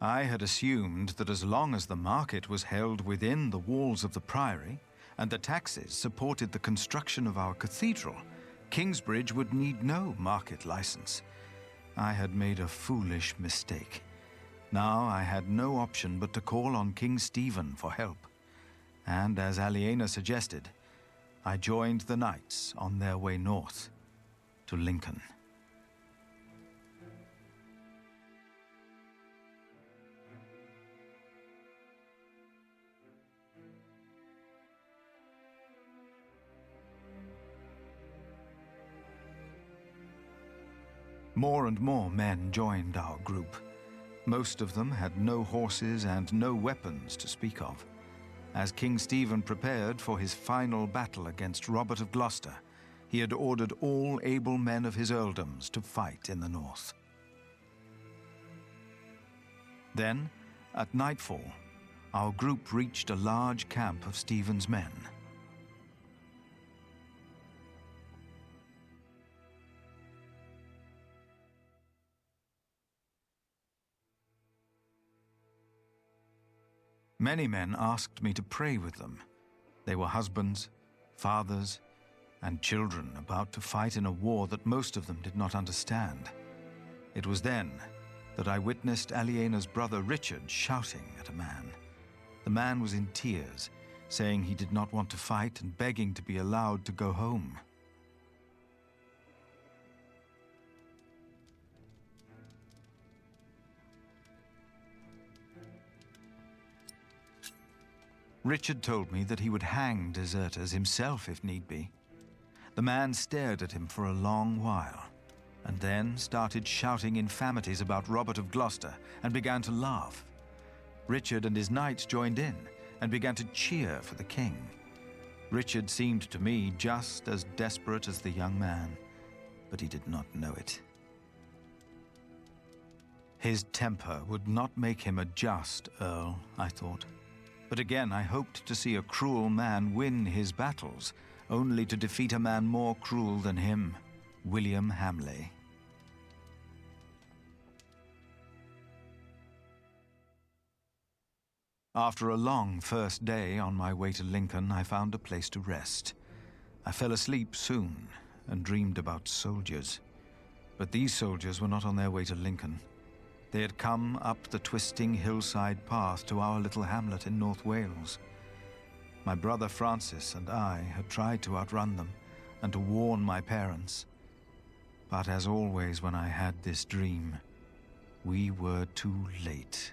I had assumed that as long as the market was held within the walls of the priory and the taxes supported the construction of our cathedral, Kingsbridge would need no market license. I had made a foolish mistake. Now I had no option but to call on King Stephen for help. And as Aliena suggested, I joined the knights on their way north to Lincoln. More and more men joined our group. Most of them had no horses and no weapons to speak of. As King Stephen prepared for his final battle against Robert of Gloucester, he had ordered all able men of his earldoms to fight in the north. Then, at nightfall, our group reached a large camp of Stephen's men. Many men asked me to pray with them. They were husbands, fathers, and children about to fight in a war that most of them did not understand. It was then that I witnessed Aliena's brother Richard shouting at a man. The man was in tears, saying he did not want to fight and begging to be allowed to go home. Richard told me that he would hang deserters himself if need be. The man stared at him for a long while, and then started shouting infamities about Robert of Gloucester and began to laugh. Richard and his knights joined in and began to cheer for the king. Richard seemed to me just as desperate as the young man, but he did not know it. His temper would not make him a just earl, I thought. But again, I hoped to see a cruel man win his battles, only to defeat a man more cruel than him, William Hamley. After a long first day on my way to Lincoln, I found a place to rest. I fell asleep soon and dreamed about soldiers. But these soldiers were not on their way to Lincoln. They had come up the twisting hillside path to our little hamlet in North Wales. My brother Francis and I had tried to outrun them and to warn my parents. But as always when I had this dream, we were too late.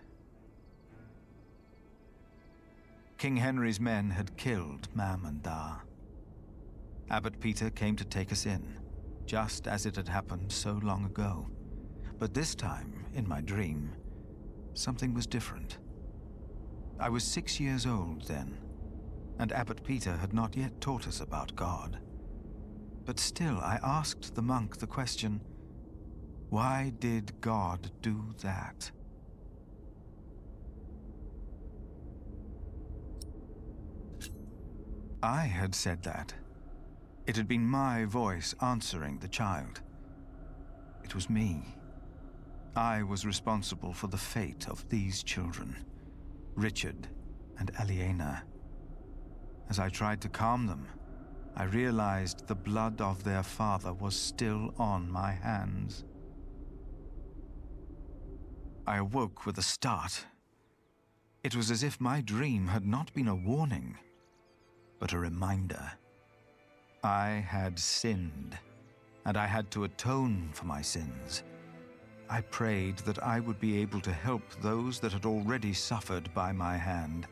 King Henry's men had killed Mam and Da. Abbot Peter came to take us in, just as it had happened so long ago. But this time, in my dream, something was different. I was 6 years old then, and Abbot Peter had not yet taught us about God. But still, I asked the monk the question, why did God do that? I had said that. It had been my voice answering the child. It was me. I was responsible for the fate of these children, Richard and Aliena. As I tried to calm them, I realized the blood of their father was still on my hands. I awoke with a start. It was as if my dream had not been a warning, but a reminder. I had sinned, and I had to atone for my sins. I prayed that I would be able to help those that had already suffered by my hand,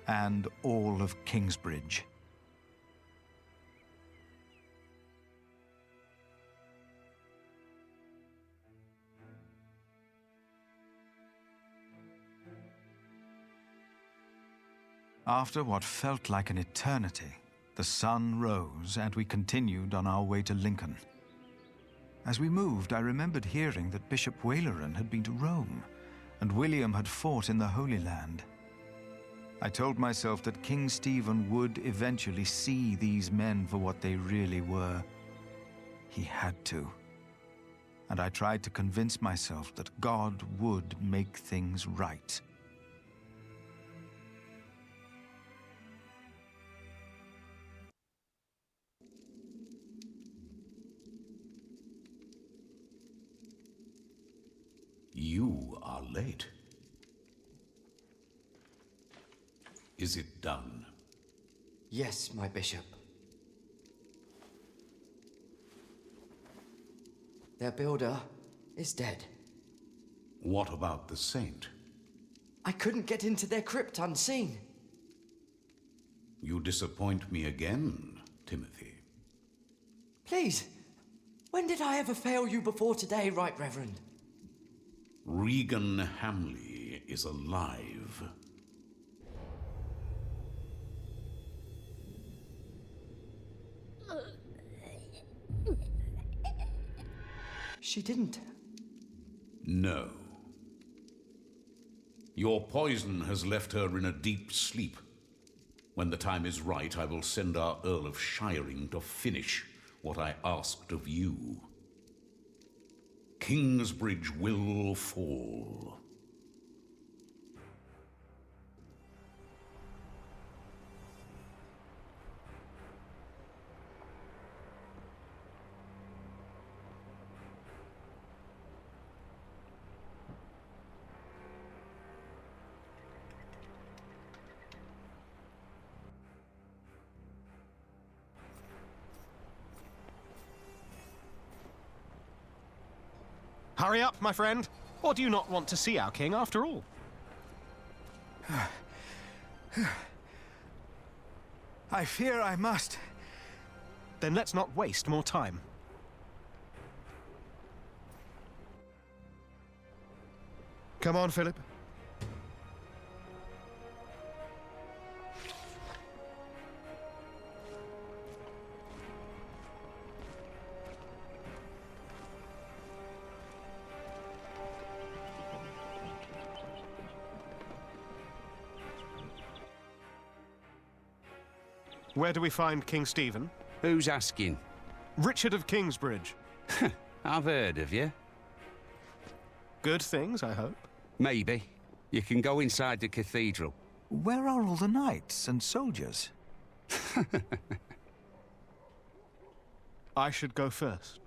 and all of Kingsbridge. After what felt like an eternity, the sun rose and we continued on our way to Lincoln. As we moved, I remembered hearing that Bishop Waleran had been to Rome, and William had fought in the Holy Land. I told myself that King Stephen would eventually see these men for what they really were. He had to. and I tried to convince myself that God would make things right. You are late. Is it done? Yes, my bishop. Their builder is dead. What about the saint? I couldn't get into their crypt unseen. You disappoint me again, Timothy. Please, when did I ever fail you before today, Right Reverend? Regan Hamley is alive. She didn't. No. Your poison has left her in a deep sleep. When the time is right, I will send our Earl of Shiring to finish what I asked of you. Kingsbridge will fall. Hurry up, my friend. Or do you not want to see our king after all? I fear I must. Then let's not waste more time. Come on, Philip. Where do we find King Stephen? Who's asking? Richard of Kingsbridge. I've heard of you. Good things, I hope. Maybe. You can go inside the cathedral. Where are all the knights and soldiers? I should go first.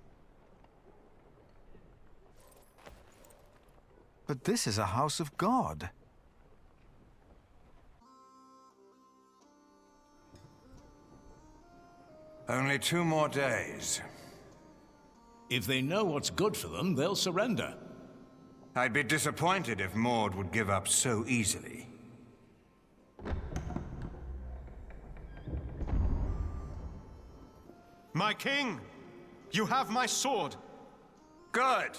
But this is a house of God. Only 2 more days. If they know what's good for them, they'll surrender. I'd be disappointed if Maud would give up so easily. My king! You have my sword! Good!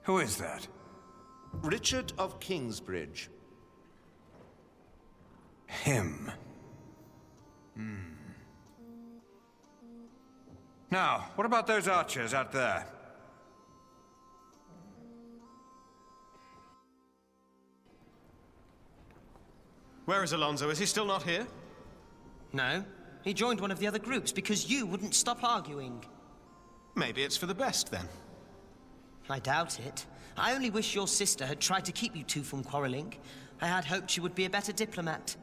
Who is that? Richard of Kingsbridge. Him. Now, what about those archers out there? Where is Alonso? Is he still not here? No. He joined one of the other groups because you wouldn't stop arguing. Maybe it's for the best, then. I doubt it. I only wish your sister had tried to keep you two from quarreling. I had hoped she would be a better diplomat.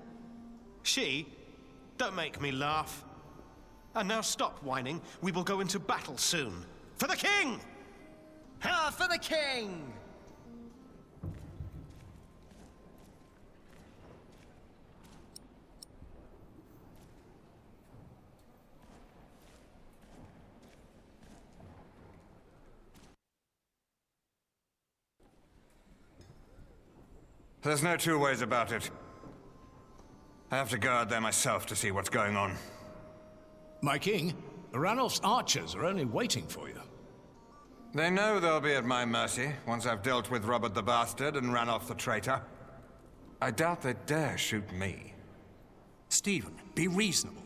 She? Don't make me laugh. And now stop whining. We will go into battle soon. For the king! Ha! For the king! There's no 2 ways about it. I have to go out there myself to see what's going on. My king, Ranulph's archers are only waiting for you. They know they'll be at my mercy once I've dealt with Robert the Bastard and Ranulph the traitor. I doubt they dare shoot me. Stephen, be reasonable.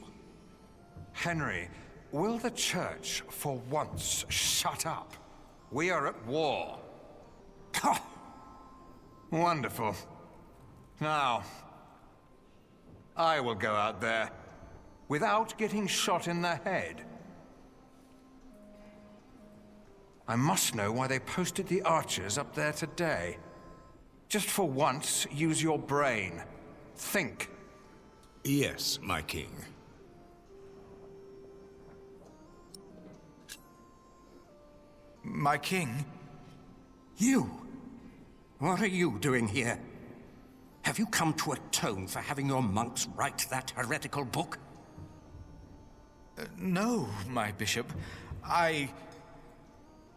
Henry, will the church for once shut up? We are at war. Wonderful. Now, I will go out there without getting shot in the head. I must know why they posted the archers up there today. Just for once, use your brain. Think. Yes, my king. My king? You? What are you doing here? Have you come to atone for having your monks write that heretical book? No, my bishop.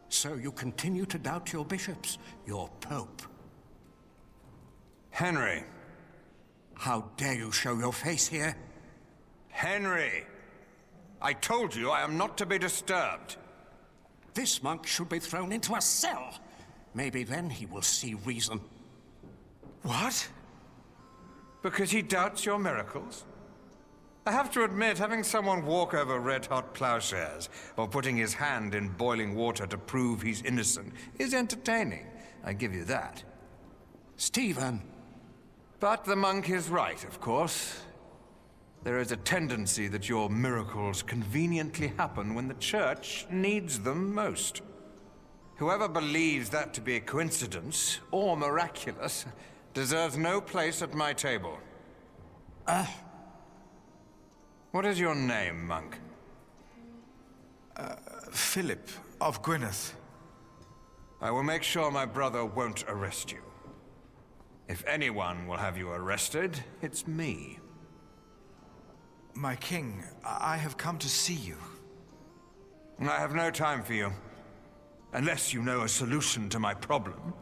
So you continue to doubt your bishops, your pope? Henry. How dare you show your face here? Henry! I told you I am not to be disturbed. This monk should be thrown into a cell. Maybe then he will see reason. What? Because he doubts your miracles? I have to admit, having someone walk over red-hot plowshares, or putting his hand in boiling water to prove he's innocent, is entertaining. I give you that. Stephen! But the monk is right, of course. There is a tendency that your miracles conveniently happen when the Church needs them most. Whoever believes that to be a coincidence, or miraculous, deserves no place at my table. What is your name, monk? Philip of Gwynedd. I will make sure my brother won't arrest you. If anyone will have you arrested, it's me. My king, I have come to see you. I have no time for you. Unless you know a solution to my problem.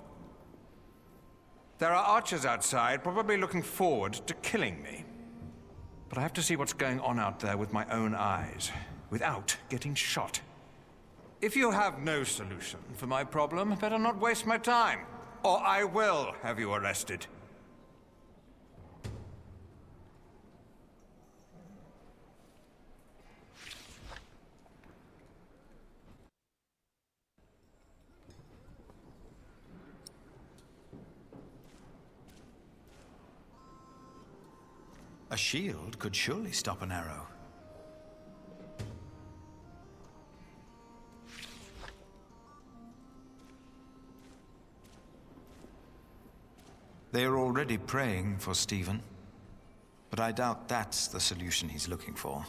There are archers outside, probably looking forward to killing me. But I have to see what's going on out there with my own eyes, without getting shot. If you have no solution for my problem, better not waste my time, or I will have you arrested. A shield could surely stop an arrow. They are already praying for Stephen, but I doubt that's the solution he's looking for.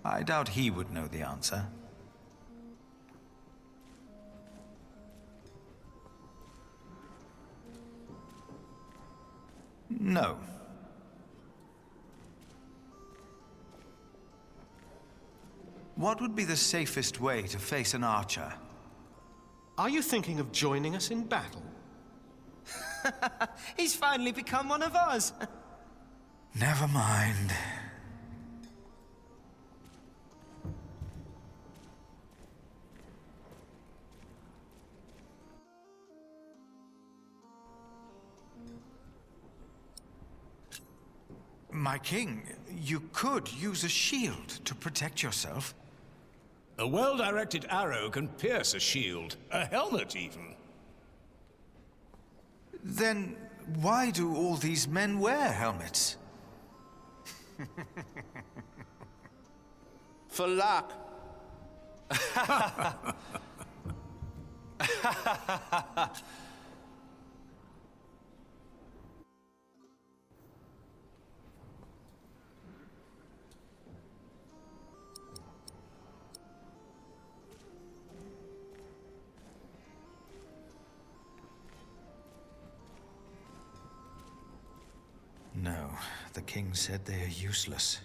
I doubt he would know the answer. No. What would be the safest way to face an archer? Are you thinking of joining us in battle? He's finally become one of us. Never mind. My king, you could use a shield to protect yourself. A well-directed arrow can pierce a shield, a helmet even. Then why do all these men wear helmets? For luck. No, the king said they are useless.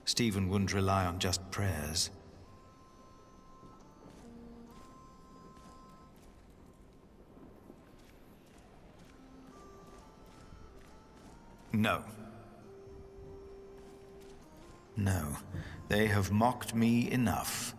Stephen wouldn't rely on just prayers. No. No, they have mocked me enough.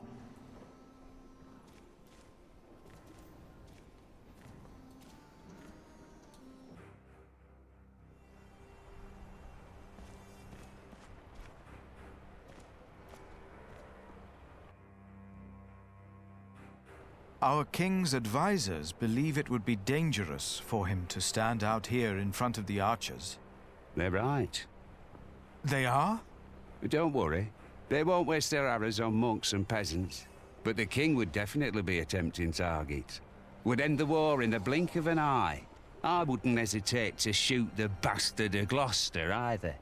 Our king's advisors believe it would be dangerous for him to stand out here in front of the archers. They're right. They are? Don't worry. They won't waste their arrows on monks and peasants. But the king would definitely be a tempting target. Would end the war in the blink of an eye. I wouldn't hesitate to shoot the bastard of Gloucester either.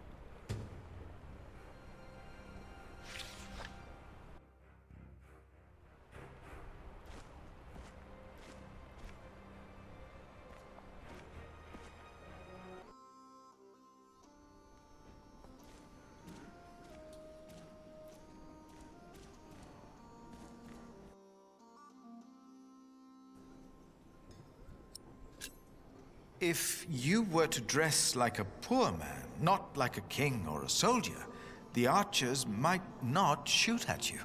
If you were to dress like a poor man, not like a king or a soldier, the archers might not shoot at you.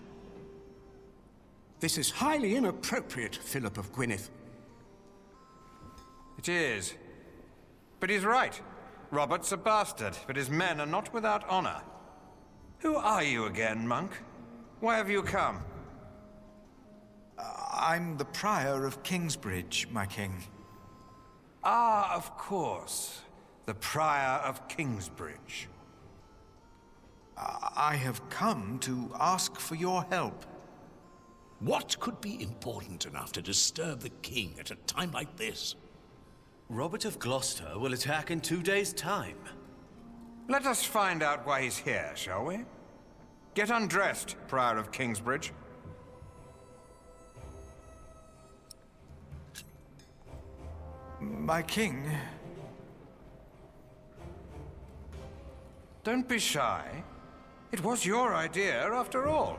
This is highly inappropriate, Philip of Gwynedd. It is. But he's right. Robert's a bastard, but his men are not without honor. Who are you again, monk? Why have you come? I'm the Prior of Kingsbridge, my king. Ah, of course. The Prior of Kingsbridge. I have come to ask for your help. What could be important enough to disturb the king at a time like this? Robert of Gloucester will attack in 2 days' time. Let us find out why he's here, shall we? Get undressed, Prior of Kingsbridge. My king... Don't be shy. It was your idea, after all.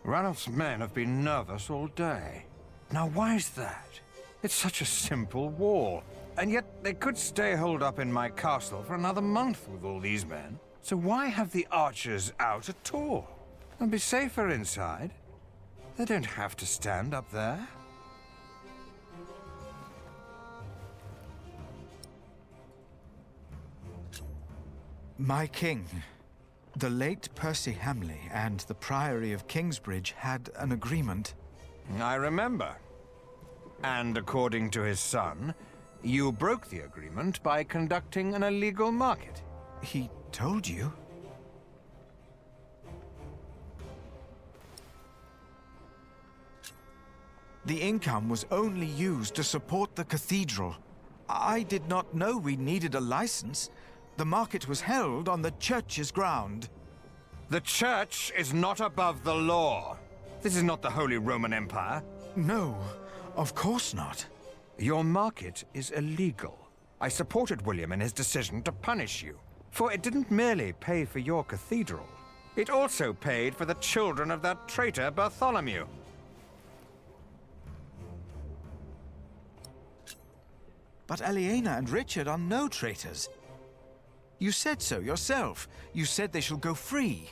Ranulph's men have been nervous all day. Now, why is that? It's such a simple wall, and yet they could stay holed up in my castle for another month with all these men. So why have the archers out at all? They'll be safer inside. They don't have to stand up there. My king, the late Percy Hamley and the Priory of Kingsbridge had an agreement. I remember. And according to his son, you broke the agreement by conducting an illegal market. He told you? The income was only used to support the cathedral. I did not know we needed a license. The market was held on the church's ground. The church is not above the law. This is not the Holy Roman Empire. No, of course not. Your market is illegal. I supported William in his decision to punish you, for it didn't merely pay for your cathedral. It also paid for the children of that traitor Bartholomew. But Aliena and Richard are no traitors. You said so yourself. You said they shall go free.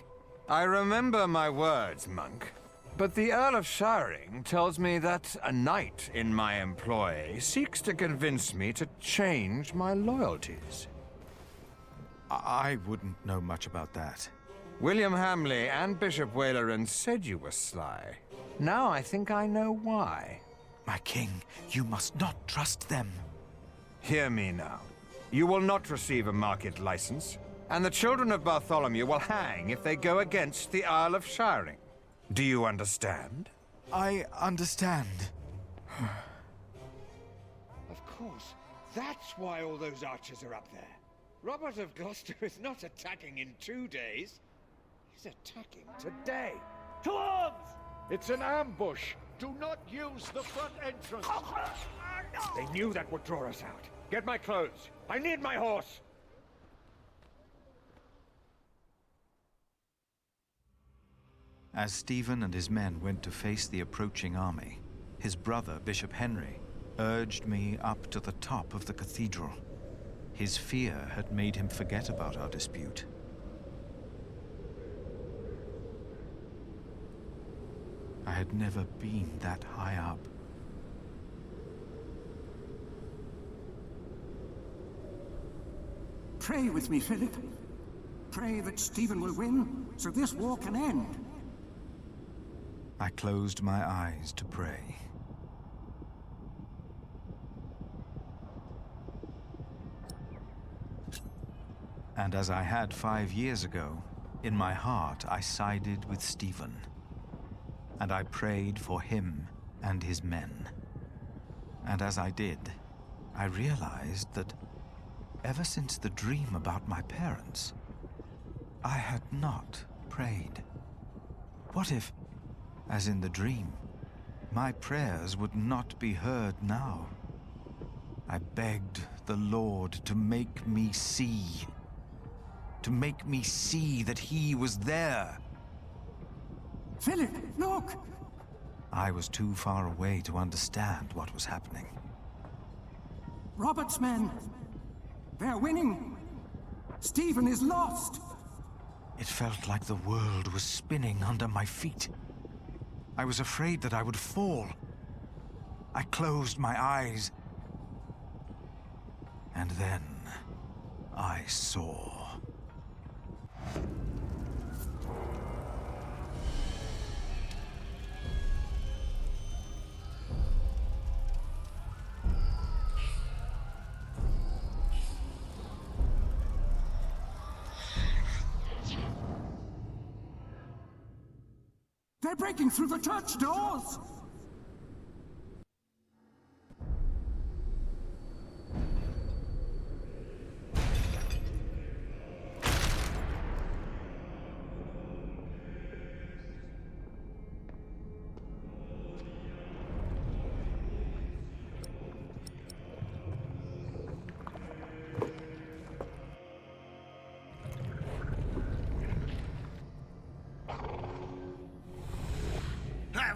I remember my words, monk. But the Earl of Shiring tells me that a knight in my employ seeks to convince me to change my loyalties. I wouldn't know much about that. William Hamley and Bishop Waleran said you were sly. Now I think I know why. My king, you must not trust them. Hear me now. You will not receive a market license, and the children of Bartholomew will hang if they go against the Earl of Shiring. Do you understand? I understand. Of course. That's why all those archers are up there. Robert of Gloucester is not attacking in 2 days. He's attacking today. To arms! It's an ambush. Do not use the front entrance. They knew that would draw us out. Get my clothes. I need my horse. As Stephen and his men went to face the approaching army, his brother, Bishop Henry, urged me up to the top of the cathedral. His fear had made him forget about our dispute. I had never been that high up. Pray with me, Philip. pray that Stephen will win, so this war can end. I closed my eyes to pray. And as I had 5 years ago, in my heart I sided with Stephen. And I prayed for him and his men. And as I did, I realized that ever since the dream about my parents, I had not prayed. What if, as in the dream, my prayers would not be heard now? I begged the Lord to make me see. To make me see that he was there. Philip, look! I was too far away to understand what was happening. Robert's men! They're winning! Stephen is lost! It felt like the world was spinning under my feet. I was afraid that I would fall. I closed my eyes. And then I saw. They're breaking through the church doors!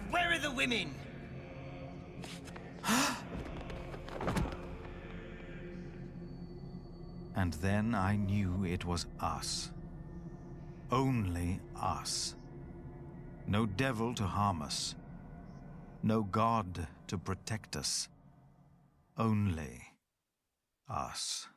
Where are the women? And then I knew it was us. Only us. No devil to harm us. No God to protect us. Only us.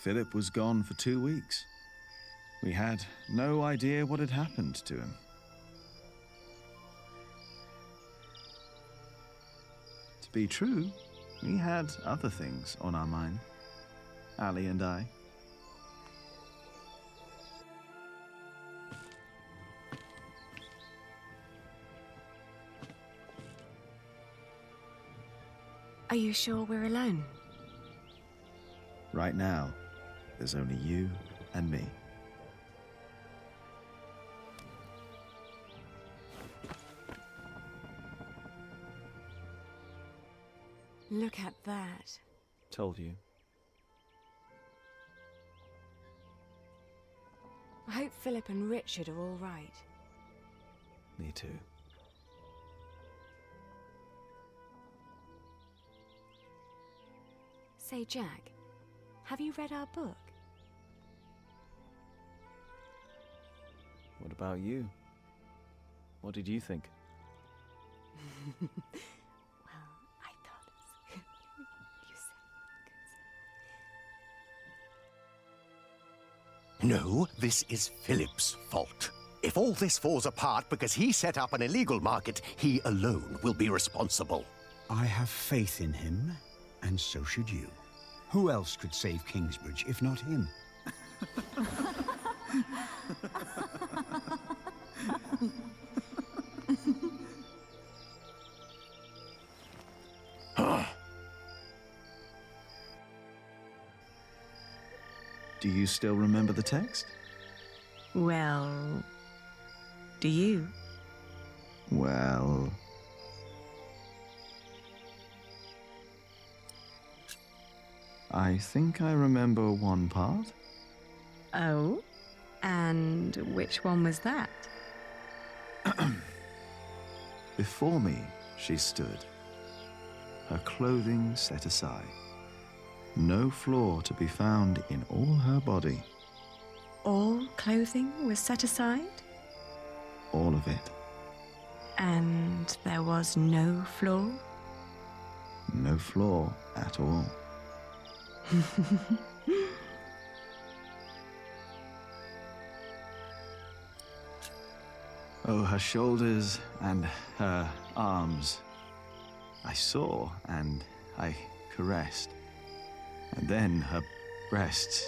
Philip was gone for 2 weeks. We had no idea what had happened to him. To be true, we had other things on our mind. Ali and I. Are you sure we're alone? Right now, there's only you and me. Look at that. Told you. I hope Philip and Richard are all right. Me too. Say, Jack, have you read our book? What about you? What did you think? Well, I thought you said No, this is Philip's fault. If all this falls apart because he set up an illegal market, he alone will be responsible. I have faith in him, and so should you. Who else could save Kingsbridge if not him? Do you still remember the text? Well, do you? Well... I think I remember one part. Oh? And which one was that? Before me, she stood, her clothing set aside. No flaw to be found in all her body. All clothing was set aside? All of it. And there was no flaw? No flaw at all. Oh, her shoulders and her arms. I saw and I caressed. And then her breasts,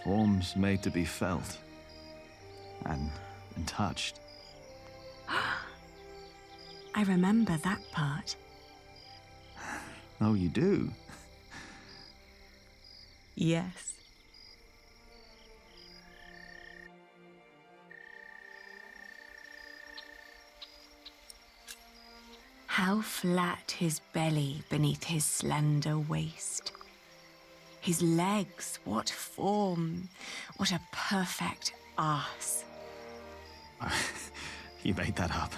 forms made to be felt and touched. I remember that part. Oh, you do? Yes. How flat his belly beneath his slender waist. His legs, what form, what a perfect arse. You made that up.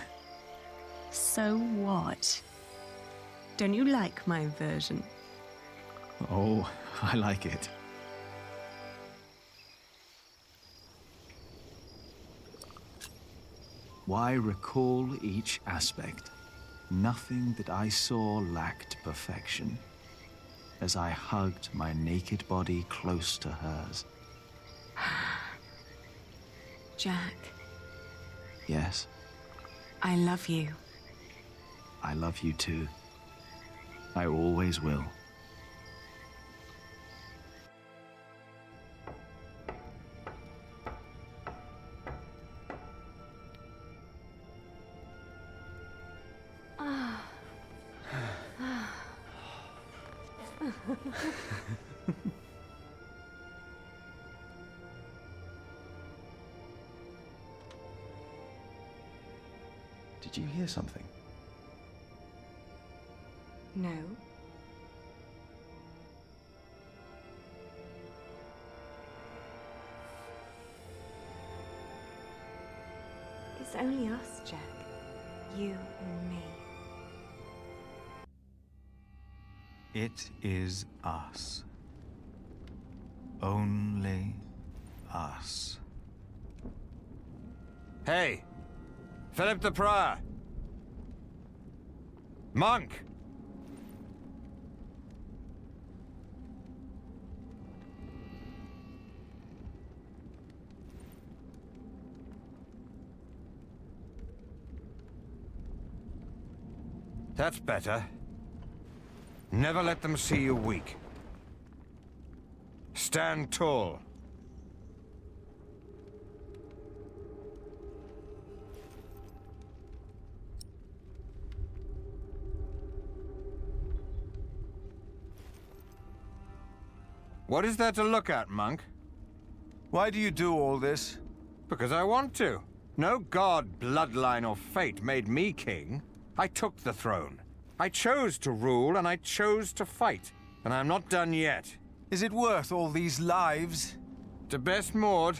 So what? Don't you like my version? Oh, I like it. Why recall each aspect? Nothing that I saw lacked perfection, as I hugged my naked body close to hers. Jack. Yes, I love you. I love you too. I always will. Did you hear something? No. It's only us, Jack. You and me. It is us. Only us. Hey! Philip the Prior! Monk! That's better. Never let them see you weak. Stand tall. What is there to look at, monk? Why do you do all this? Because I want to. No god, bloodline, or fate made me king. I took the throne. I chose to rule, and I chose to fight. And I'm not done yet. Is it worth all these lives? To best Maud?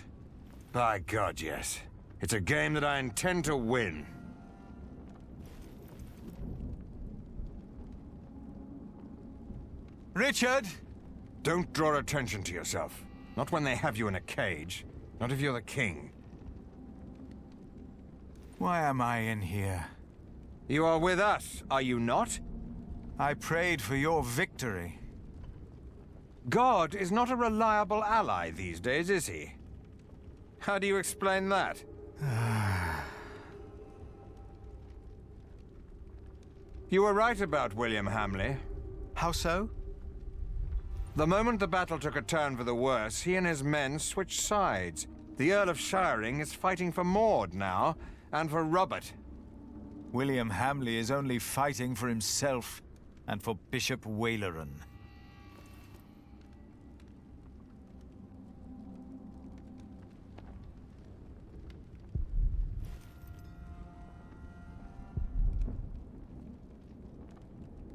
By God, yes. It's a game that I intend to win. Richard! Don't draw attention to yourself. Not when they have you in a cage. Not if you're the king. Why am I in here? You are with us, are you not? I prayed for your victory. God is not a reliable ally these days, is he? How do you explain that? You were right about William Hamley. How so? The moment the battle took a turn for the worse, he and his men switched sides. The Earl of Shiring is fighting for Maud now, and for Robert. William Hamley is only fighting for himself, and for Bishop Waleran.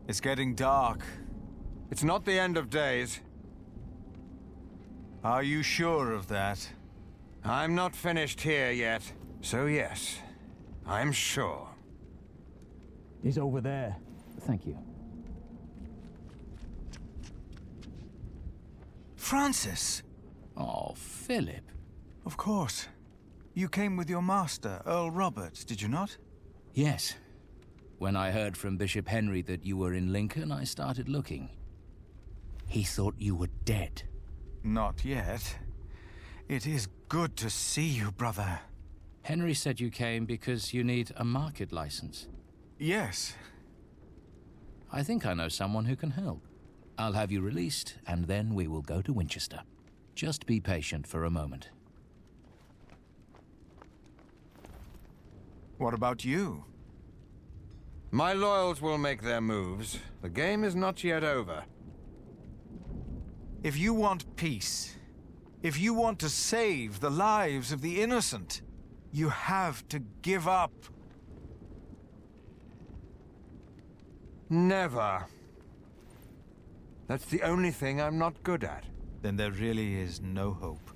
It's getting dark. It's not the end of days. Are you sure of that? I'm not finished here yet, so yes, I'm sure. He's over there. Thank you. Francis! Oh, Philip. Of course. You came with your master, Earl Robert, did you not? Yes. When I heard from Bishop Henry that you were in Lincoln, I started looking. He thought you were dead. Not yet. It is good to see you, brother. Henry said you came because you need a market license. Yes. I think I know someone who can help. I'll have you released, and then we will go to Winchester. Just be patient for a moment. What about you? My loyals will make their moves. The game is not yet over. If you want peace, if you want to save the lives of the innocent, you have to give up. Never. That's the only thing I'm not good at. Then there really is no hope.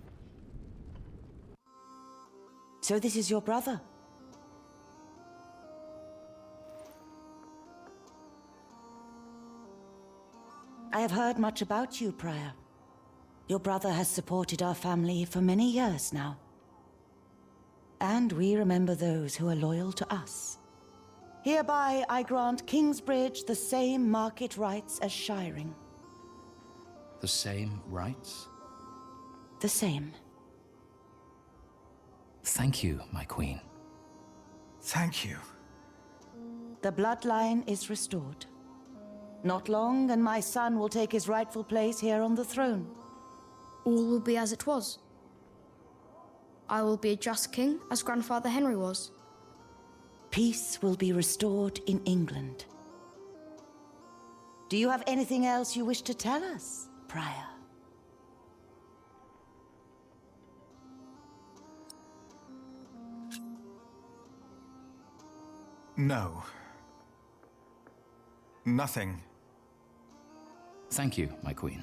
So this is your brother? I have heard much about you, Prior. Your brother has supported our family for many years now. And we remember those who are loyal to us. Hereby, I grant Kingsbridge the same market rights as Shiring. The same rights? The same. Thank you, my queen. Thank you. The bloodline is restored. Not long, and my son will take his rightful place here on the throne. All will be as it was. I will be a just king, as Grandfather Henry was. Peace will be restored in England. Do you have anything else you wish to tell us, Prior? No. Nothing. Thank you, my queen.